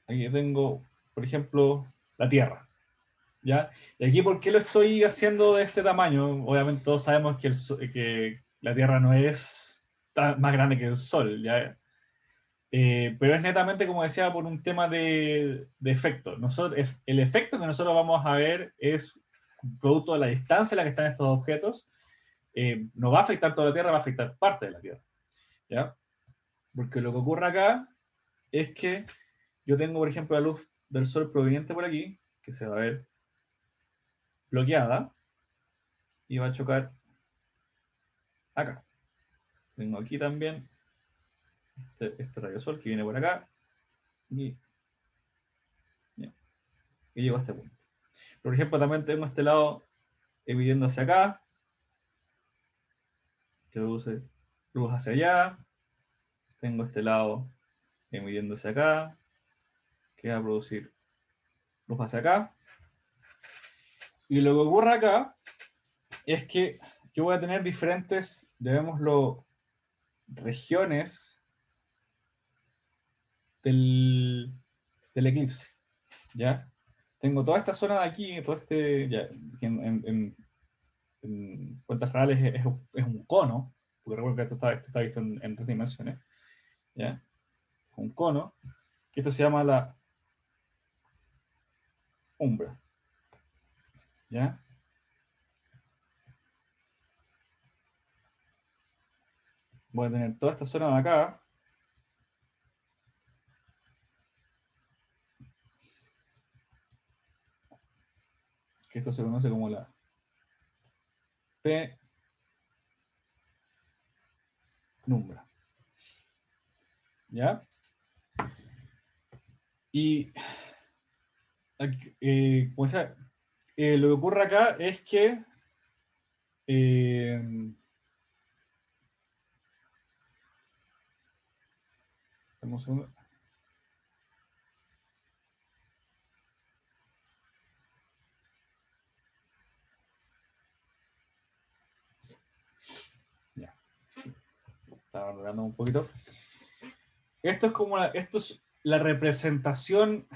aquí tengo, por ejemplo, la Tierra, ¿ya? Y aquí, ¿por qué lo estoy haciendo de este tamaño? Obviamente todos sabemos que la Tierra no es más grande que el Sol, ¿ya? pero es netamente, como decía, por un tema de efecto. El efecto que nosotros vamos a ver es producto de la distancia en la que están estos objetos. No va a afectar toda la Tierra, va a afectar parte de la Tierra. ¿Ya? Porque lo que ocurre acá es que yo tengo, por ejemplo, la luz del Sol proveniente por aquí, que se va a ver bloqueada, y va a chocar acá. Tengo aquí también este rayo sol que viene por acá, y, y llego a este punto. Por ejemplo, también tengo este lado emitiendo hacia acá, que produce luz hacia allá. Tengo este lado emitiendo hacia acá, que va a producir luz hacia acá. Y lo que ocurre acá es que yo voy a tener diferentes, llamémoslo, regiones del eclipse. ¿Ya? Tengo toda esta zona de aquí, todo este, ya, en cuentas reales es un cono, porque recuerdo que esto está visto en 3 dimensiones, ¿ya? Un cono, que esto se llama la umbra, ¿ya? Voy a tener toda esta zona de acá, que esto se conoce como la penumbra, ¿ya? Y como sea, lo que ocurre acá es que dame un segundo. Ya, estaba ordenando un poquito. Esto es como esto es la representación,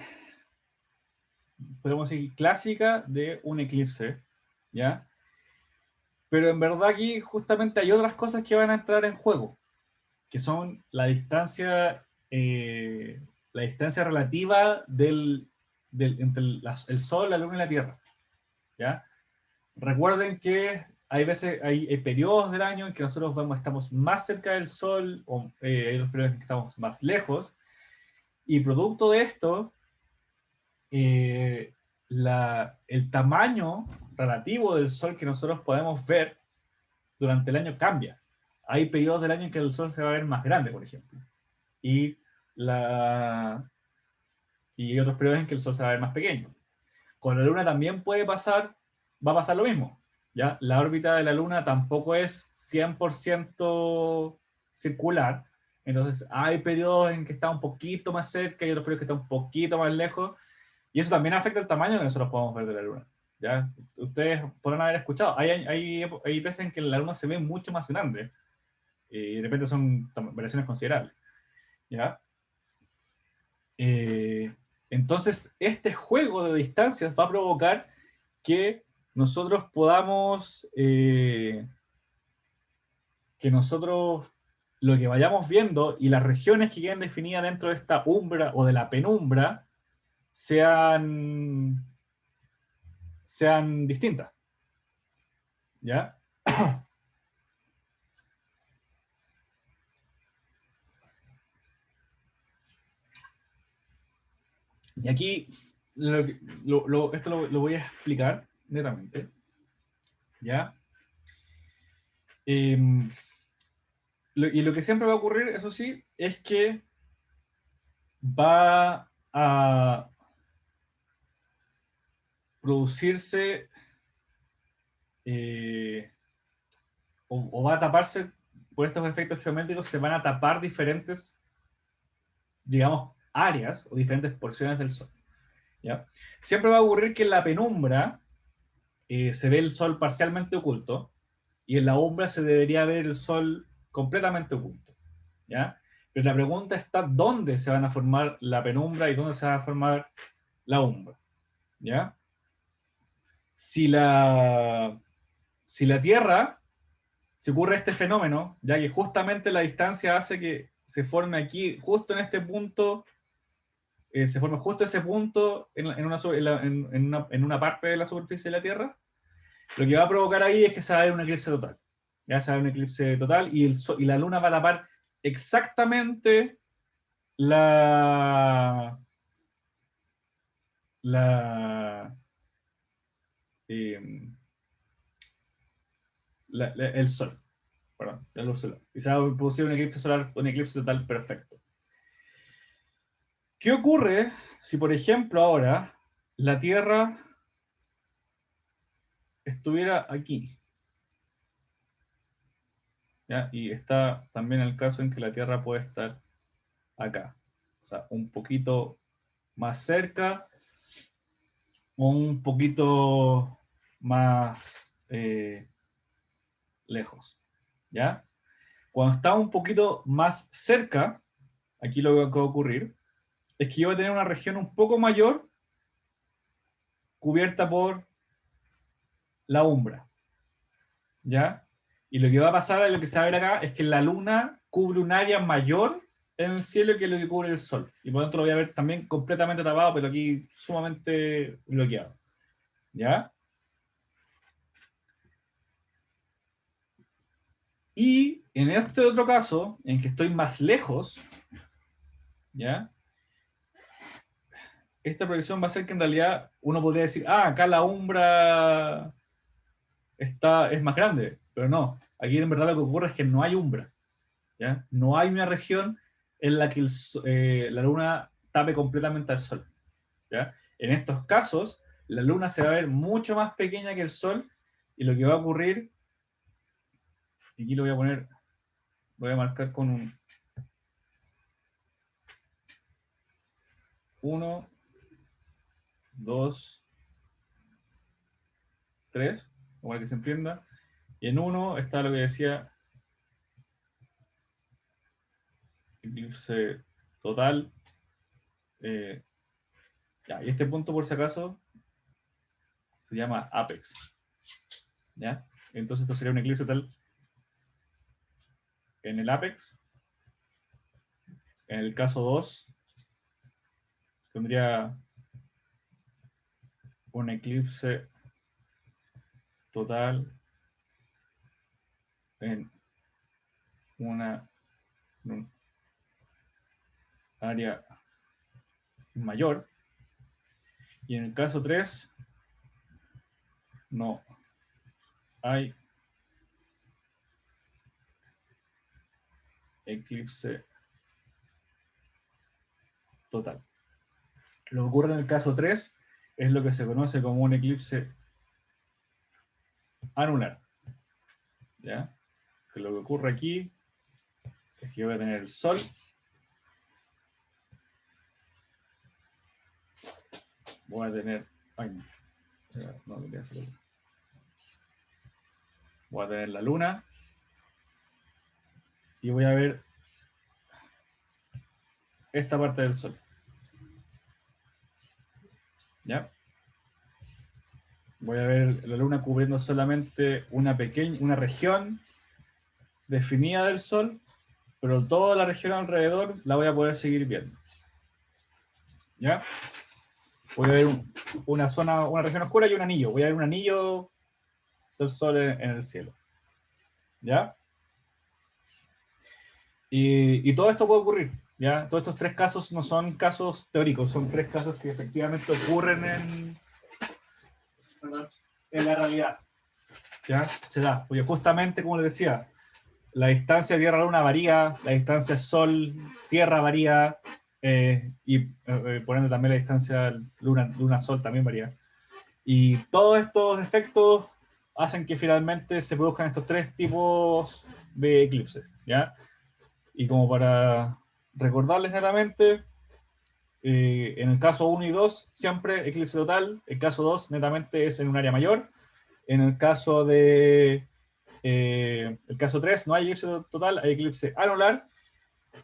podemos decir, clásica de un eclipse, ¿ya? Pero en verdad aquí justamente hay otras cosas que van a entrar en juego, que son la distancia relativa entre el Sol, la Luna y la Tierra, ¿ya? Recuerden que hay veces, hay periodos del año en que nosotros estamos más cerca del Sol, o hay otros periodos en que estamos más lejos, y producto de esto, eh, el tamaño relativo del Sol que nosotros podemos ver durante el año cambia. Hay periodos del año en que el Sol se va a ver más grande, por ejemplo. Y, y hay otros periodos en que el Sol se va a ver más pequeño. Con la Luna también va a pasar lo mismo. ¿Ya? La órbita de la Luna tampoco es 100% circular. Entonces hay periodos en que está un poquito más cerca y otros periodos que está un poquito más lejos. Y eso también afecta el tamaño que nosotros podemos ver de la Luna. ¿Ya? Ustedes podrán haber escuchado. Hay veces en que la Luna se ve mucho más grande. Y de repente son variaciones considerables. ¿Ya? Entonces, este juego de distancias va a provocar que nosotros podamos, que nosotros lo que vayamos viendo y las regiones que queden definidas dentro de esta umbra o de la penumbra sean distintas. ¿Ya? Y aquí esto lo voy a explicar netamente. ¿Ya? Y lo que siempre va a ocurrir, eso sí, es que va a producirse o va a taparse por estos efectos geométricos, se van a tapar diferentes, digamos, áreas o diferentes porciones del Sol. ¿Ya? Siempre va a ocurrir que en la penumbra se ve el Sol parcialmente oculto y en la umbra se debería ver el Sol completamente oculto. ¿Ya? Pero la pregunta está dónde se van a formar la penumbra y dónde se va a formar la umbra. ¿Ya? Si la Tierra, si ocurre este fenómeno, ya que justamente la distancia hace que se forme aquí, justo en este punto, se forma justo ese punto en una parte de la superficie de la Tierra, lo que va a provocar ahí es que se va a ver un eclipse total. Ya se va a ver un eclipse total y la Luna va a tapar exactamente la el Sol. Perdón, la luz solar. Y se va a producir un eclipse solar, un eclipse total perfecto. ¿Qué ocurre si, por ejemplo, ahora la Tierra estuviera aquí? ¿Ya? Y está también el caso en que la Tierra puede estar acá. O sea, un poquito más cerca o un poquito más lejos. ¿Ya? Cuando está un poquito más cerca, aquí lo que va a ocurrir es que yo voy a tener una región un poco mayor cubierta por la umbra. ¿Ya? Y lo que va a pasar, lo que se va a ver acá, es que la luna cubre un área mayor en el cielo que lo que cubre el sol. Y por lo tanto lo voy a ver también completamente tapado, pero aquí sumamente bloqueado. ¿Ya? Y en este otro caso, en que estoy más lejos, ¿ya? Esta proyección va a ser que en realidad uno podría decir, ah, acá la umbra es más grande, pero no. Aquí en verdad lo que ocurre es que no hay umbra. ¿Ya? No hay una región en la que la luna tape completamente al sol. ¿Ya? En estos casos, la luna se va a ver mucho más pequeña que el sol y lo que va a ocurrir, y aquí lo voy a poner, voy a marcar con un 1, 2, 3, para que se entienda, y en 1 está lo que decía eclipse total. Ya, y este punto, por si acaso, se llama apex. ¿Ya? Entonces esto sería un eclipse total en el apex. En el caso 2, tendría un eclipse total en un área mayor. Y en el caso 3, no hay eclipse total. Lo que ocurre en el caso 3 es lo que se conoce como un eclipse anular. ¿Ya? Que lo que ocurre aquí es que voy a tener el Sol voy a tener no, voy a tener la luna y voy a ver esta parte del Sol. ¿Ya? Voy a ver la luna cubriendo solamente una región definida del Sol, pero toda la región alrededor la voy a poder seguir viendo. ¿Ya? Voy a ver una región oscura y un anillo. Voy a ver un anillo del Sol en el cielo. ¿Ya? Y todo esto puede ocurrir. ¿Ya? Todos estos 3 casos no son casos teóricos, son 3 casos que efectivamente ocurren en la realidad. ¿Ya? Se da. Porque justamente, como les decía, la distancia Tierra-Luna varía, la distancia Sol-Tierra varía, y por ende también la distancia Luna-Sol también varía. Y todos estos efectos hacen que finalmente se produzcan estos 3 tipos de eclipses. ¿Ya? Y como para recordarles netamente, en el caso 1 y 2, siempre eclipse total. El caso 2 netamente es en un área mayor. En el caso de el caso 3 no hay eclipse total, hay eclipse anular.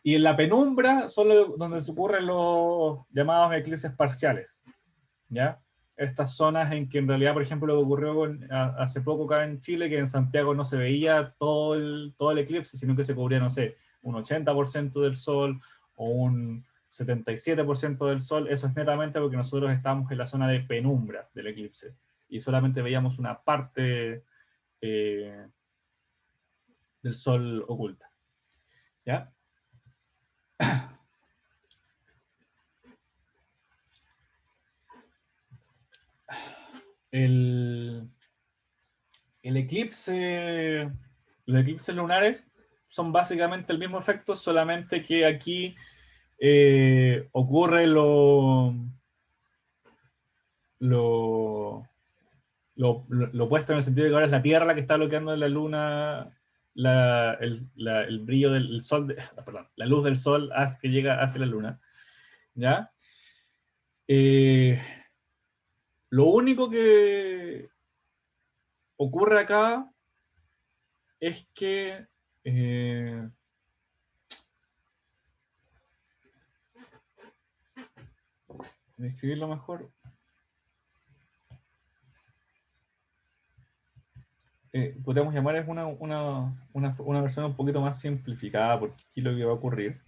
Y en la penumbra son donde ocurren los llamados eclipses parciales. ¿Ya? Estas zonas en que en realidad, por ejemplo, lo que ocurrió hace poco acá en Chile, que en Santiago no se veía todo el eclipse, sino que se cubría, no sé, un 80% del sol o un 77% del sol, eso es netamente porque nosotros estamos en la zona de penumbra del eclipse y solamente veíamos una parte del sol oculta. ¿Ya? El eclipse, los eclipses lunares son básicamente el mismo efecto, solamente que aquí ocurre lo opuesto, en el sentido de que ahora es la Tierra la que está bloqueando la luna, el brillo del sol, perdón, la luz del sol que llega hacia la luna. ¿Ya? Lo único que ocurre acá es que describirlo mejor. Podríamos llamar es una versión un poquito más simplificada, porque aquí lo que va a ocurrir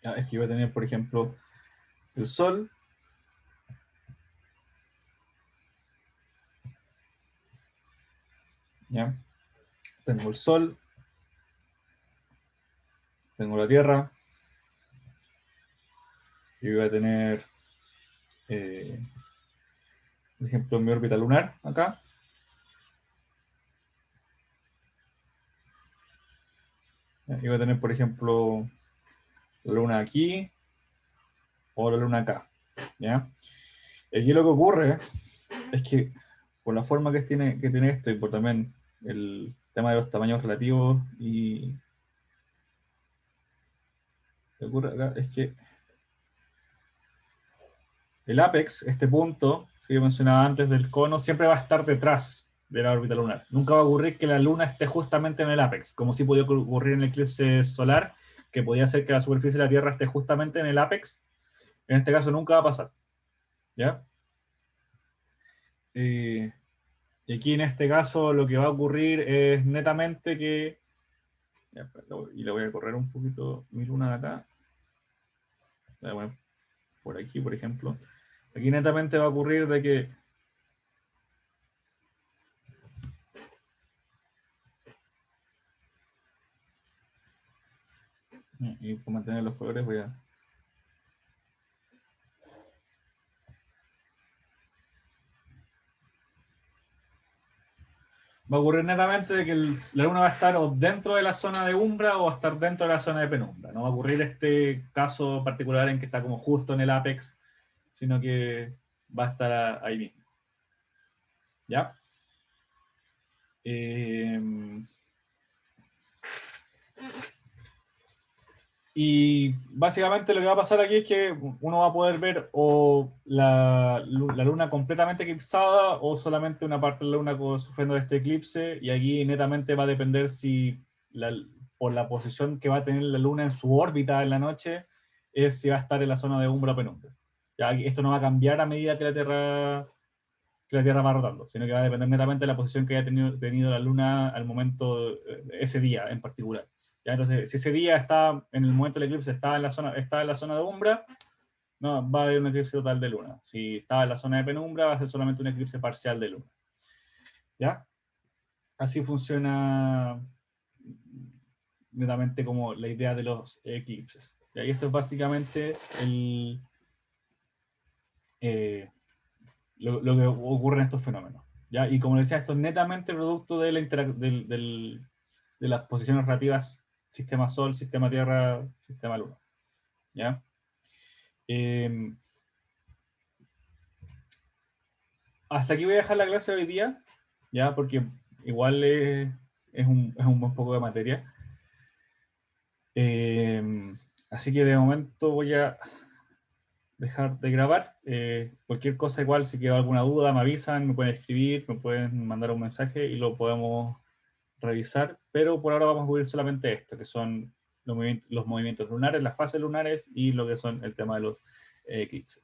es que yo voy a tener, por ejemplo, el Sol, ¿ya? Tengo el Sol, tengo la Tierra, y voy a tener, por ejemplo, mi órbita lunar acá. Y voy a tener, por ejemplo, la Luna aquí o la Luna acá. ¿Ya? Aquí lo que ocurre es que por la forma que tiene esto y por también el tema de los tamaños relativos y lo que ocurre acá es que el apex, este punto que yo mencionaba antes del cono, siempre va a estar detrás de la órbita lunar. Nunca va a ocurrir que la luna esté justamente en el apex, como sí podía ocurrir en el eclipse solar, que podía ser que la superficie de la Tierra esté justamente en el apex. En este caso nunca va a pasar. ¿Ya? Y aquí en este caso lo que va a ocurrir es netamente que, y le voy a correr un poquito mi luna de acá, bueno, por aquí por ejemplo, aquí netamente va a ocurrir de que y por mantener los colores voy a ocurrir netamente de que la luna va a estar o dentro de la zona de umbra o va a estar dentro de la zona de penumbra. No va a ocurrir este caso particular en que está como justo en el apex, sino que va a estar ahí mismo. ¿Ya? Y básicamente lo que va a pasar aquí es que uno va a poder ver o la luna completamente eclipsada o solamente una parte de la luna sufriendo de este eclipse, y aquí netamente va a depender si por la posición que va a tener la luna en su órbita en la noche, es si va a estar en la zona de umbra o penumbra. Ya, esto no va a cambiar a medida que la Tierra va rotando, sino que va a depender netamente de la posición que haya tenido la luna al momento, ese día en particular. ¿Ya? Entonces, si ese día está, en el momento del eclipse, está en la zona de umbra, no, va a haber un eclipse total de luna. Si estaba en la zona de penumbra, va a ser solamente un eclipse parcial de luna. ¿Ya? Así funciona netamente como la idea de los eclipses. Y esto es básicamente lo que ocurre en estos fenómenos. ¿Ya? Y como les decía, esto es netamente producto de, de las posiciones relativas sistema Sol, sistema Tierra, sistema Luna. ¿Ya? Hasta aquí voy a dejar la clase de hoy día, ya, porque igual es un buen poco de materia. Así que de momento voy a dejar de grabar. Cualquier cosa igual, si queda alguna duda, me avisan, me pueden escribir, me pueden mandar un mensaje y lo podemos revisar. Pero por ahora vamos a cubrir solamente esto, que son los movimientos lunares, las fases lunares y lo que son el tema de los eclipses.